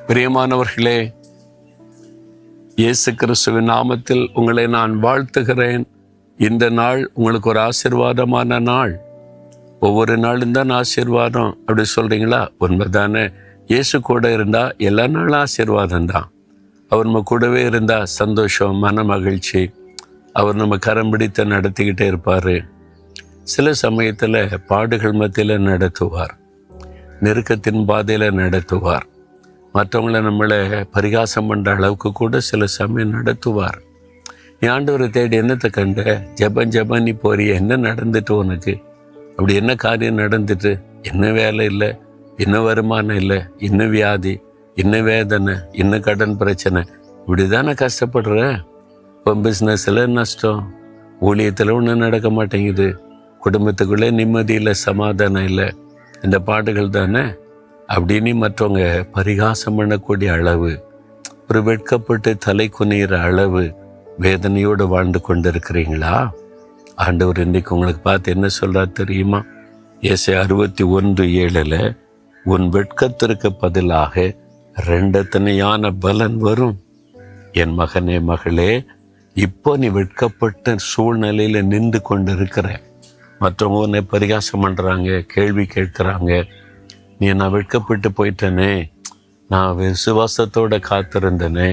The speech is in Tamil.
பிரியமானவர்களே, இயேசு கிறிஸ்துவின் நாமத்தில் உங்களை நான் வாழ்த்துகிறேன். இந்த நாள் உங்களுக்கு ஒரு ஆசீர்வாதமான நாள். ஒவ்வொரு நாளும் தான் ஆசீர்வாதம் அப்படி சொல்றீங்களா? உண்மைதானே. இயேசு கூட இருந்தா எல்லா நாளும் ஆசீர்வாதம் தான். அவர் நம்ம கூடவே இருந்தா சந்தோஷம், மன மகிழ்ச்சி. அவர் நம்ம கரம் பிடித்து நடத்திக்கிட்டே இருப்பார். சில சமயத்தில் பாடுகள் மத்தியில் நடத்துவார், நெருக்கத்தின் பாதையில் நடத்துவார், மற்றவங்களை நம்மளை பரிகாசம் பண்ணுற அளவுக்கு கூட சில சமயம் நடத்துவார். நீ ஆண்டவரை தேடி என்னத்தை கண்ட? ஜெபம் நீ போறிய, என்ன நடந்துட்டு உனக்கு? அப்படி என்ன காரியம் நடந்துட்டு? இன்னும் வேலை இல்லை, இன்னும் வருமானம் இல்லை, இன்னும் வியாதி, இன்னும் வேதனை, இன்னும் கடன் பிரச்சனை, இப்படி தானே கஷ்டப்படுற? இப்போ பிஸ்னஸில் நஷ்டம், ஊழியத்தில் ஒன்றும் நடக்க மாட்டேங்குது, குடும்பத்துக்குள்ளே நிம்மதி இல்லை, சமாதானம் இல்லை, இந்த பாடுகள் தானே அப்படின்னு மற்றவங்க பரிகாசம் பண்ணக்கூடிய அளவு, ஒரு வெட்கப்பட்டு தலை குனிகிற அளவு வேதனையோடு வாழ்ந்து கொண்டு இருக்கிறீங்களா? ஆண்டவர் இன்றைக்கு உங்களுக்கு பார்த்து என்ன சொல்கிறார் தெரியுமா? ஏசாயா 61:7 உன் வெட்கத்திற்கு பதிலாக 2 தனையான பலன் வரும். என் மகனே மகளே, இப்போ நீ வெட்கப்பட்ட சூழ்நிலையில் நின்று கொண்டு இருக்கிற. மற்றவங்க உன்னை பரிகாசம் பண்ணுறாங்க, கேள்வி கேட்குறாங்க. நீ நான் வெட்கப்பட்டு போயிட்டேனே, நான் விசுவாசத்தோடு காத்திருந்தேனே,